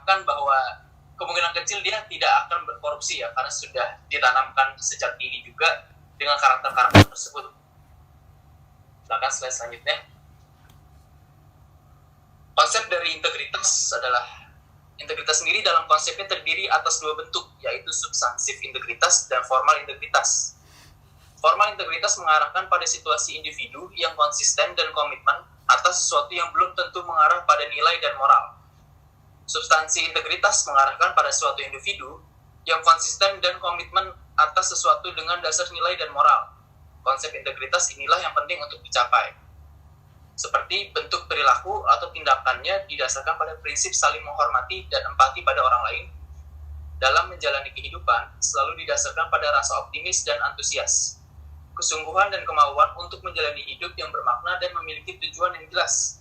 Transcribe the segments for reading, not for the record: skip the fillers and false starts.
ditanamkan bahwa kemungkinan kecil dia tidak akan berkorupsi ya, karena sudah ditanamkan sejak dini juga dengan karakter-karakter tersebut. Silakan slide selanjutnya. Konsep dari integritas adalah integritas sendiri dalam konsepnya terdiri atas dua bentuk, yaitu substansif integritas dan formal integritas. Formal integritas mengarahkan pada situasi individu yang konsisten dan komitmen atas sesuatu yang belum tentu mengarah pada nilai dan moral. Substansi integritas mengarahkan pada suatu individu yang konsisten dan komitmen atas sesuatu dengan dasar nilai dan moral. Konsep integritas inilah yang penting untuk dicapai. Seperti bentuk perilaku atau tindakannya didasarkan pada prinsip saling menghormati dan empati pada orang lain. Dalam menjalani kehidupan, selalu didasarkan pada rasa optimis dan antusias. Kesungguhan dan kemauan untuk menjalani hidup yang bermakna dan memiliki tujuan yang jelas.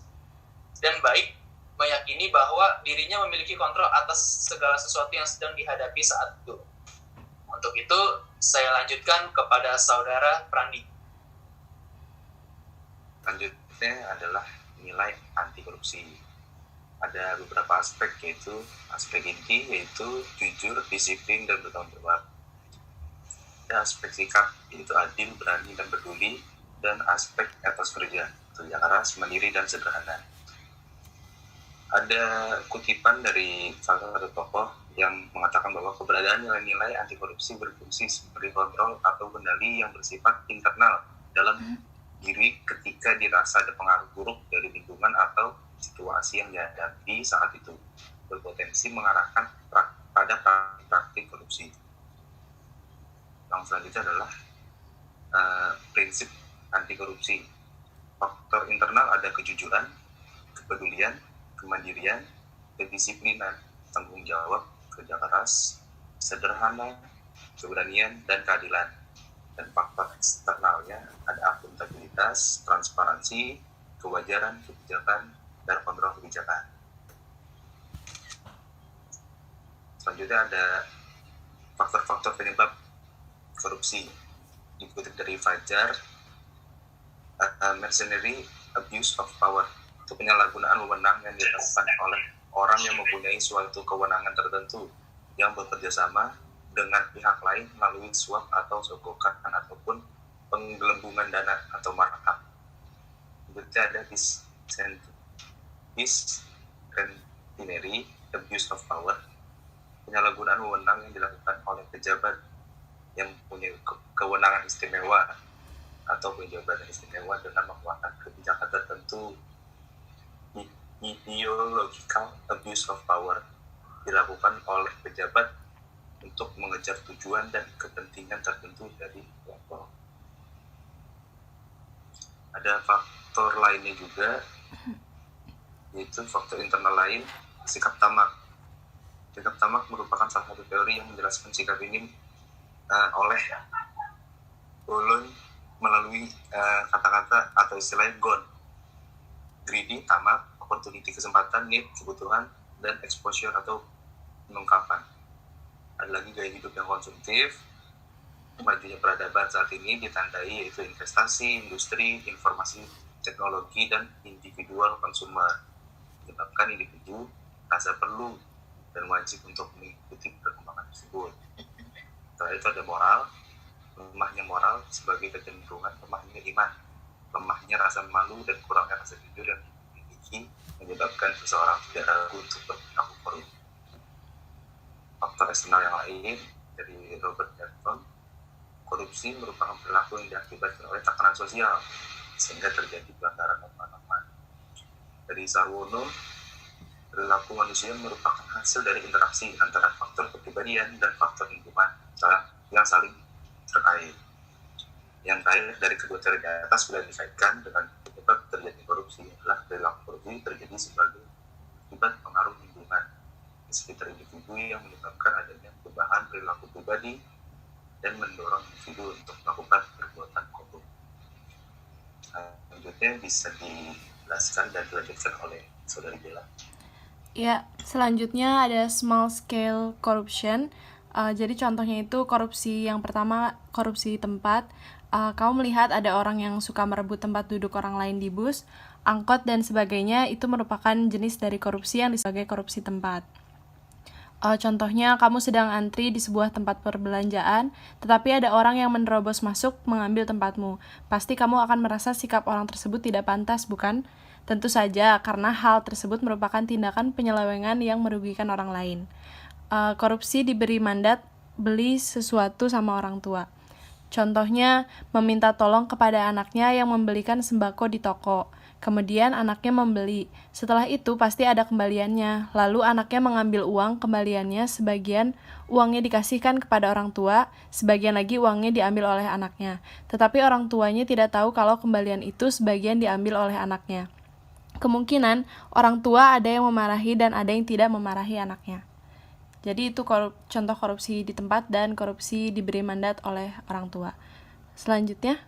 Dan baik, meyakini bahwa dirinya memiliki kontrol atas segala sesuatu yang sedang dihadapi saat itu. Untuk itu, saya lanjutkan kepada Saudara Prandi. Selanjutnya adalah nilai anti korupsi. Ada beberapa aspek, yaitu aspek inti, yaitu jujur, disiplin, dan bertanggung jawab. Ada aspek sikap, yaitu adil, berani, dan peduli, dan aspek etos kerja, kerja keras, mandiri, dan sederhana. Ada kutipan dari salah satu tokoh yang mengatakan bahwa keberadaan nilai-nilai anti korupsi berfungsi sebagai kontrol atau kendali yang bersifat internal dalam diri ketika dirasa ada pengaruh buruk dari lingkungan atau situasi yang dihadapi saat itu, berpotensi mengarahkan pada praktik korupsi. Yang selanjutnya adalah prinsip anti korupsi. Faktor internal ada kejujuran, kepedulian, kemandirian, kedisiplinan, tanggung jawab, kerja keras, sederhana, keberanian, dan keadilan. Dan faktor eksternalnya ada akuntabilitas, transparansi, kewajaran, kebijakan, dan kontrol kebijakan. Selanjutnya ada faktor-faktor penyebab korupsi. Dikutip dari Fajar, mercenary abuse of power, itu penyalahgunaan wewenang yang dilakukan oleh orang yang mempunyai suatu kewenangan tertentu yang bekerja sama dengan pihak lain melalui suap atau sogokan ataupun penggelembungan dana atau markup. Berikutnya ada discretionary abuse of power, penyalahgunaan wewenang yang dilakukan oleh pejabat yang punya kewenangan istimewa atau jabatan istimewa dengan mengeluarkan kebijakan tertentu. Ideological abuse of power dilakukan oleh pejabat untuk mengejar tujuan dan kepentingan tertentu dari kelompok. Ada faktor lainnya juga, yaitu faktor internal lain, sikap tamak. Sikap tamak merupakan salah satu teori yang menjelaskan sikap ini oleh Bourdieu melalui kata-kata atau istilahnya GON. Greedy, tamak, opportunity, kesempatan, need, kebutuhan, dan exposure atau pengungkapan. Ada lagi gaya hidup yang konsumtif. Majunya peradaban saat ini ditandai yaitu investasi, industri, informasi, teknologi, dan individual consumer. Menyebabkan individu rasa perlu dan wajib untuk mengikuti perkembangan tersebut. Setelah itu ada moral. Lemahnya moral sebagai kecenderungan lemahnya iman, lemahnya rasa malu dan kurangnya rasa jujur yang dimiliki menyebabkan seseorang tidak ragu untuk berperilaku korup. Faktor eksternal yang lain dari Robert Merton, korupsi merupakan perilaku yang diakibatkan oleh tekanan sosial sehingga terjadi pelanggaran norma-norma. Dari Sarwono, perilaku manusia merupakan hasil dari interaksi antara faktor kepribadian dan faktor lingkungan yang saling terkait. Yang terakhir dari kedua teori di atas sudah dikaitkan dengan penyebab terjadi korupsi adalah perilaku korupsi terjadi sebagai akibat pengaruh lingkungan di sekitar individu yang menyebabkan adanya perubahan perilaku pribadi dan mendorong individu untuk melakukan perbuatan korup. Selanjutnya bisa dijelaskan dan dilanjutkan oleh Saudari Bella. Ya, selanjutnya ada small scale corruption. Jadi contohnya itu korupsi yang pertama, korupsi tempat. Kamu melihat ada orang yang suka merebut tempat duduk orang lain di bus, angkot, dan sebagainya. Itu merupakan jenis dari korupsi yang disebut sebagai korupsi tempat. Contohnya, kamu sedang antri di sebuah tempat perbelanjaan, tetapi ada orang yang menerobos masuk mengambil tempatmu. Pasti kamu akan merasa sikap orang tersebut tidak pantas, bukan? Tentu saja, karena hal tersebut merupakan tindakan penyelewengan yang merugikan orang lain. Korupsi diberi mandat beli sesuatu sama orang tua. Contohnya, meminta tolong kepada anaknya yang membelikan sembako di toko. Kemudian anaknya membeli. Setelah itu pasti ada kembaliannya. Lalu anaknya mengambil uang kembaliannya, sebagian uangnya dikasihkan kepada orang tua, sebagian lagi uangnya diambil oleh anaknya. Tetapi orang tuanya tidak tahu kalau kembalian itu sebagian diambil oleh anaknya. Kemungkinan orang tua ada yang memarahi dan ada yang tidak memarahi anaknya. Jadi itu contoh korupsi di tempat dan korupsi diberi mandat oleh orang tua. Selanjutnya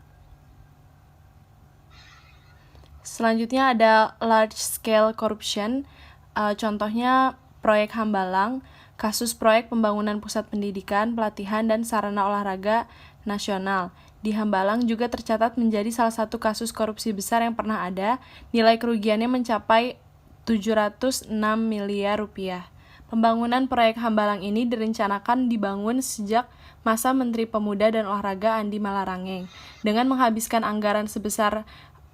ada large scale corruption. Contohnya proyek Hambalang, kasus proyek pembangunan pusat pendidikan, pelatihan, dan sarana olahraga nasional. Di Hambalang juga tercatat menjadi salah satu kasus korupsi besar yang pernah ada. Nilai kerugiannya mencapai 706 miliar rupiah. Pembangunan proyek Hambalang ini direncanakan dibangun sejak masa Menteri Pemuda dan Olahraga Andi Malarangeng. Dengan menghabiskan anggaran sebesar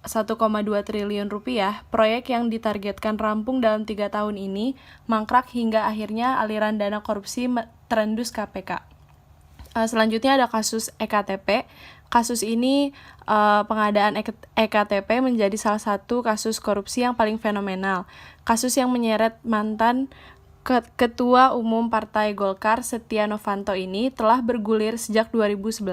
1,2 triliun rupiah, proyek yang ditargetkan rampung dalam 3 tahun ini mangkrak hingga akhirnya aliran dana korupsi terendus KPK. Selanjutnya ada kasus EKTP. Kasus ini pengadaan EKTP menjadi salah satu kasus korupsi yang paling fenomenal. Kasus yang menyeret mantan Ketua Umum Partai Golkar Setia Novanto ini telah bergulir sejak 2011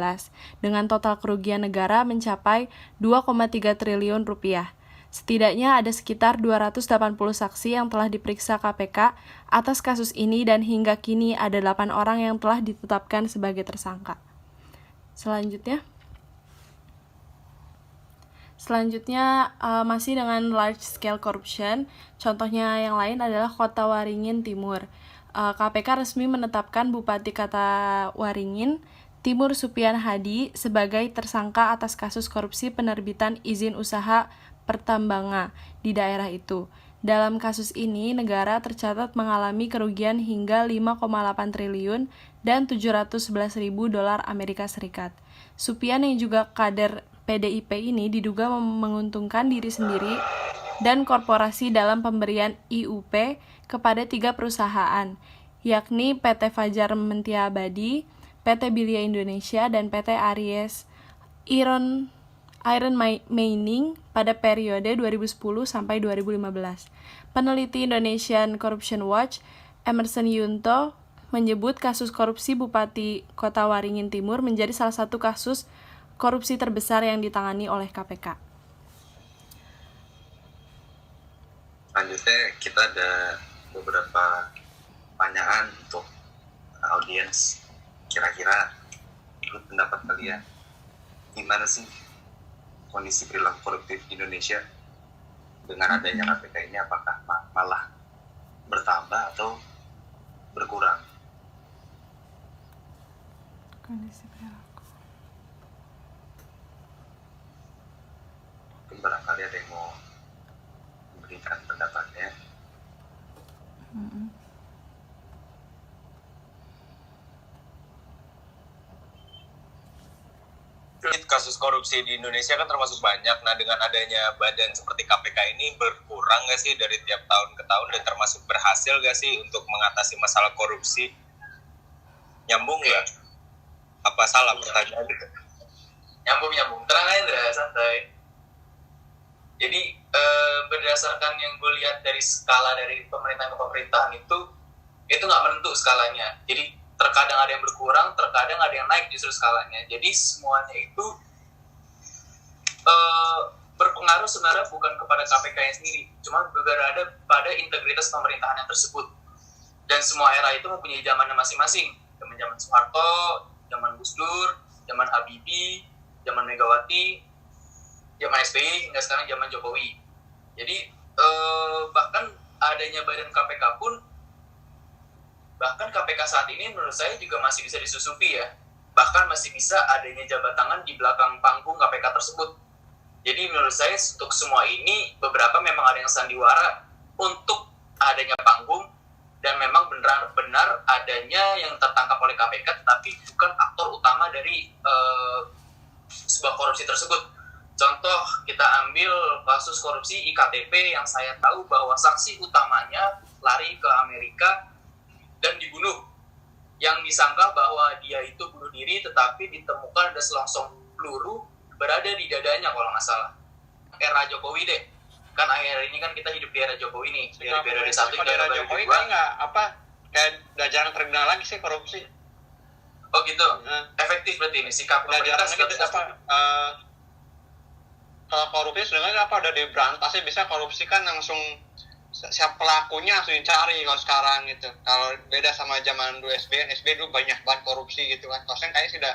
dengan total kerugian negara mencapai 2,3 triliun rupiah. Setidaknya ada sekitar 280 saksi yang telah diperiksa KPK atas kasus ini dan hingga kini ada 8 orang yang telah ditetapkan sebagai tersangka. Selanjutnya masih dengan large scale corruption. Contohnya yang lain adalah Kota Waringin Timur. KPK resmi menetapkan Bupati Kota Waringin Timur Supian Hadi sebagai tersangka atas kasus korupsi penerbitan izin usaha pertambangan di daerah itu. Dalam kasus ini, negara tercatat mengalami kerugian hingga 5,8 triliun dan 711.000 dolar Amerika Serikat. Supian yang juga kader PDIP ini diduga menguntungkan diri sendiri dan korporasi dalam pemberian IUP kepada 3 perusahaan, yakni PT Fajar Mentiabadi, PT Bilia Indonesia, dan PT Aries Iron Mining pada periode 2010 sampai 2015. Peneliti Indonesian Corruption Watch, Emerson Yunto, menyebut kasus korupsi Bupati Kota Waringin Timur menjadi salah satu kasus korupsi terbesar yang ditangani oleh KPK. Selanjutnya kita ada beberapa pertanyaan untuk audiens. Kira-kira menurut pendapat kalian, gimana sih kondisi perilaku koruptif di Indonesia dengan adanya KPK ini? Apakah malah bertambah atau berkurang? Kondisi perilaku. Mungkin barangkali ada yang mau memberikan pendapatnya. Kasus korupsi di Indonesia kan termasuk banyak. Nah, dengan adanya badan seperti KPK ini berkurang nggak sih dari tiap tahun ke tahun, dan termasuk berhasil nggak sih untuk mengatasi masalah korupsi? Nyambung nggak? Apa salah pertanyaan itu? Nyambung. Tenang aja, santai. Jadi berdasarkan yang gue lihat dari skala dari pemerintahan ke pemerintahan itu nggak menentu skalanya. Jadi terkadang ada yang berkurang, terkadang ada yang naik justru skalanya. Jadi semuanya itu berpengaruh sebenarnya bukan kepada KPK-nya sendiri, cuma berada pada integritas pemerintahan yang tersebut. Dan semua era itu mempunyai zamannya masing-masing. Zaman Soeharto, zaman Gus Dur, zaman Habibie, zaman Megawati, zaman SBY, hingga sekarang zaman Jokowi. Jadi bahkan adanya badan KPK pun, bahkan KPK saat ini menurut saya juga masih bisa disusupi ya. Bahkan masih bisa adanya jabat tangan di belakang panggung KPK tersebut. Jadi menurut saya untuk semua ini beberapa memang ada yang sandiwara untuk adanya panggung, dan memang benar benar adanya yang tertangkap oleh KPK tetapi bukan aktor utama dari sebuah korupsi tersebut. Contoh, kita ambil kasus korupsi IKTP yang saya tahu bahwa saksi utamanya lari ke Amerika dan dibunuh. Yang disangka bahwa dia itu bunuh diri tetapi ditemukan ada selongsong peluru berada di dadanya kalau nggak salah. Era Jokowi deh. Kan akhir ini kan kita hidup di era Jokowi nih. Dari periode 1 ke era periode Jokowi 2. kan nggak kayak udah jarang terkenal lagi sih korupsi. Oh gitu. Efektif berarti ini sikap Udah jarang pemerintah lagi kalau korupsi sebenarnya udah diberantasnya, bisa korupsi kan langsung siapa pelakunya langsung dicari kalau sekarang gitu. Kalau beda sama zaman dulu SB dulu banyak banget korupsi gitu kan. Kalau sekarang kayaknya sudah,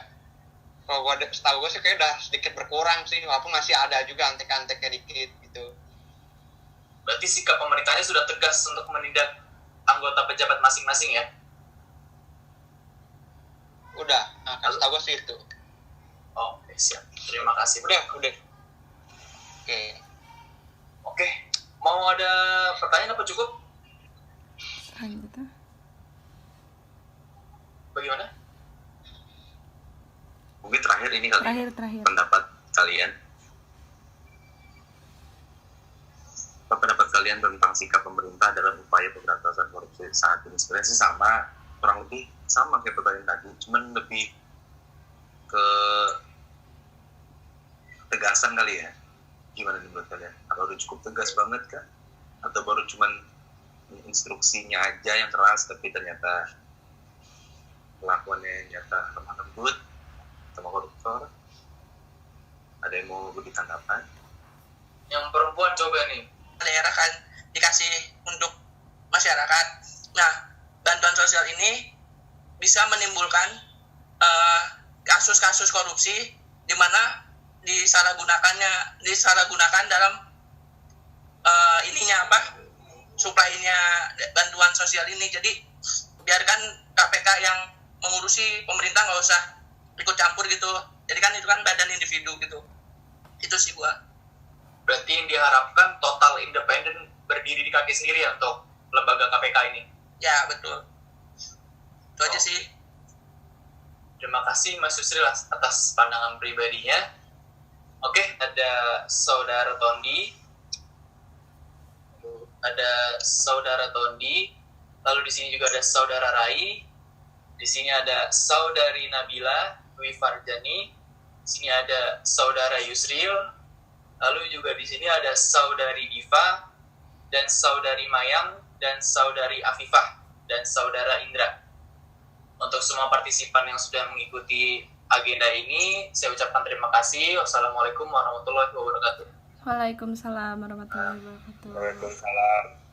kalau setahu gue sih kayak udah sedikit berkurang sih, walaupun masih ada juga antek-anteknya dikit gitu. Berarti sikap pemerintahnya sudah tegas untuk menindak anggota pejabat masing-masing ya? Udah, nah kan setahu gue sih itu. Oke, siap. Terima kasih. Udah. Oke. Mau ada pertanyaan apa cukup? Lanjut. Bagaimana? Mungkin terakhir ini kali. Terakhir. Pendapat kalian. Apa pendapat kalian tentang sikap pemerintah dalam upaya pemberantasan korupsi saat ini? Sebenarnya sih sama, kurang lebih sama kayak pertanyaan tadi, cuman lebih ke tegasan kali ya. Gimana nih menurut kalian? Apa udah cukup tegas banget kah? Atau baru cuman instruksinya aja yang keras tapi ternyata kelakuannya nyata lemah lembut sama koruptor? Ada yang mau beri tanggapan? Yang perempuan coba nih. Daerah kan dikasih untuk masyarakat. Nah, bantuan sosial ini bisa menimbulkan kasus-kasus korupsi di mana disalahgunakan dalam suplainya bantuan sosial ini. Jadi biarkan KPK yang mengurusi, pemerintah nggak usah ikut campur gitu. Jadi kan itu kan badan individu gitu. Itu sih gua. Berarti yang diharapkan total independen, berdiri di kaki sendiri ya untuk lembaga KPK ini? Ya, betul. Itu aja sih. Terima kasih Mas Yusril atas pandangan pribadinya. Oke, ada Saudara Tondi. Lalu di sini juga ada Saudara Rai. Di sini ada Saudari Nabila Dwi Farjani. Di sini ada Saudara Yusril. Lalu juga di sini ada Saudari Diva dan Saudari Mayang dan Saudari Afifah dan Saudara Indra. Untuk semua partisipan yang sudah mengikuti agenda ini, saya ucapkan terima kasih. Wassalamualaikum warahmatullahi wabarakatuh. Waalaikumsalam warahmatullahi wabarakatuh. Waalaikumsalam.